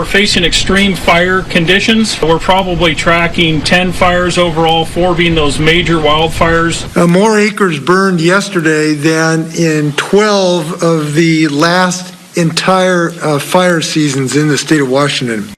facing extreme fire conditions. We're probably tracking 10 fires overall, 4 being those major wildfires. More acres burned yesterday than in 12 of the last entire fire seasons in the state of Washington.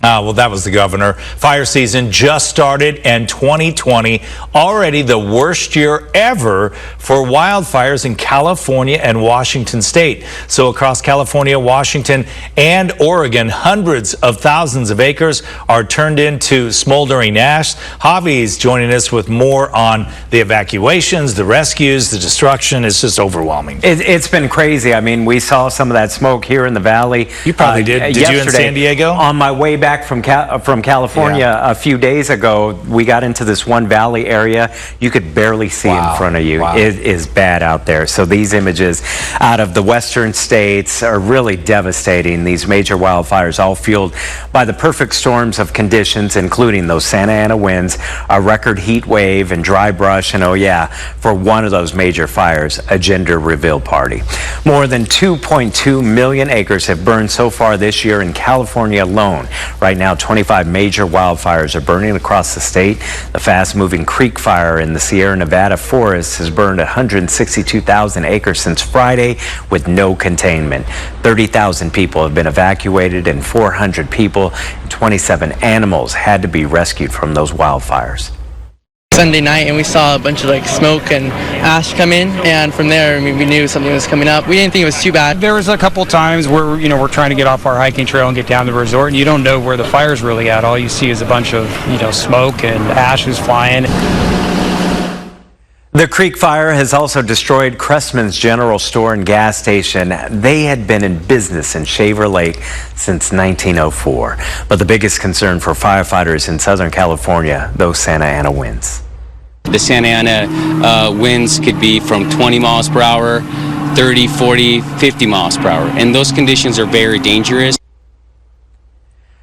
Well, that was the governor. Fire season just started, and 2020 already the worst year ever for wildfires in California and Washington state. So across California, Washington, and Oregon, hundreds of thousands of acres are turned into smoldering ash. Javi's joining us with more on the evacuations, the rescues, the destruction. It's just overwhelming. It's been crazy. I mean, we saw some of that smoke here in the valley. You probably did. Did you in San Diego? On my way back from California a few days ago, we got into this one valley area. You could barely see in front of you. It is bad out there. So these images out of the western states are really devastating. These major wildfires, all fueled by the perfect storms of conditions, including those Santa Ana winds, a record heat wave, and dry brush, and oh yeah, for one of those major fires, a gender reveal party. More than 2.2 million acres have burned so far this year in California alone. Right now, 25 major wildfires are burning across the state. The fast-moving Creek Fire in the Sierra Nevada forest has burned 162,000 acres since Friday with no containment. 30,000 people have been evacuated, and 400 people and 27 animals had to be rescued from those wildfires. Sunday night, and we saw a bunch of smoke and ash come in, and from there we knew something was coming up. We didn't think it was too bad. There was a couple times where we're trying to get off our hiking trail and get down to the resort, and you don't know where the fire's really at. All you see is a bunch of smoke and ashes flying. The Creek Fire has also destroyed Cressman's General Store and gas station. They had been in business in Shaver Lake since 1904. But the biggest concern for firefighters in Southern California, those Santa Ana winds. The Santa Ana winds could be from 20 miles per hour, 30, 40, 50 miles per hour. And those conditions are very dangerous.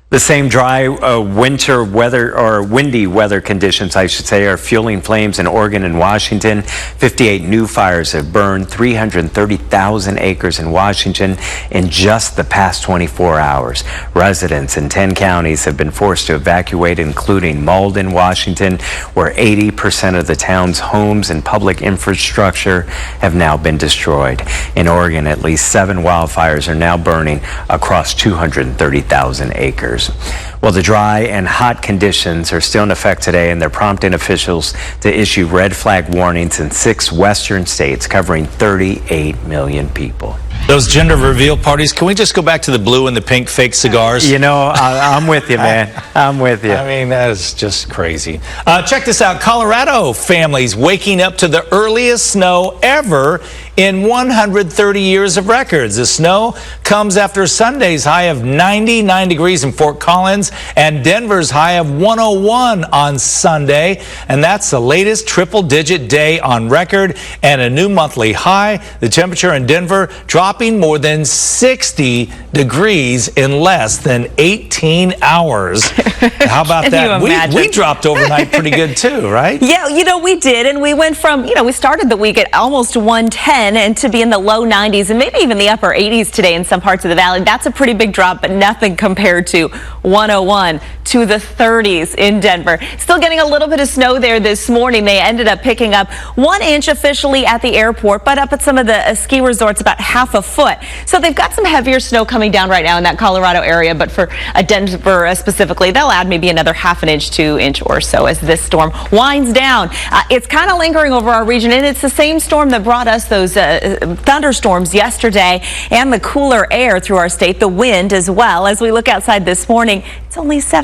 The same dry winter weather, or windy weather conditions, I should say, are fueling flames in Oregon and Washington. 58 new fires have burned 330,000 acres in Washington in just the past 24 hours. Residents in 10 counties have been forced to evacuate, including Malden, Washington, where 80% of the town's homes and public infrastructure have now been destroyed. In Oregon, at least 7 wildfires are now burning across 230,000 acres. Well, the dry and hot conditions are still in effect today, and they're prompting officials to issue red flag warnings in 6 western states covering 38 million people. Those gender reveal parties, can we just go back to the blue and the pink fake cigars? I'm with you, man. I'm with you. I mean, that is just crazy. Check this out. Colorado families waking up to the earliest snow ever in 130 years of records. The snow comes after Sunday's high of 99 degrees in Fort Collins and Denver's high of 101 on Sunday. And that's the latest triple-digit day on record and a new monthly high. The temperature in Denver dropping more than 60 degrees in less than 18 hours. How about that? We dropped overnight pretty good too, right? Yeah, we did, and we went from, we started the week at almost 110 and to be in the low 90s and maybe even the upper 80s today in some parts of the valley. That's a pretty big drop, but nothing compared to 101 to the 30s in Denver. Still getting a little bit of snow there this morning. They ended up picking up 1 inch officially at the airport, but up at some of the ski resorts about half a foot. So they've got some heavier snow coming down right now in that Colorado area, but for Denver specifically, they'll add maybe another ½ an inch to inch or so as this storm winds down. It's kind of lingering over our region, and it's the same storm that brought us those thunderstorms yesterday and the cooler air through our state, the wind as well. As we look outside this morning, it's only 7.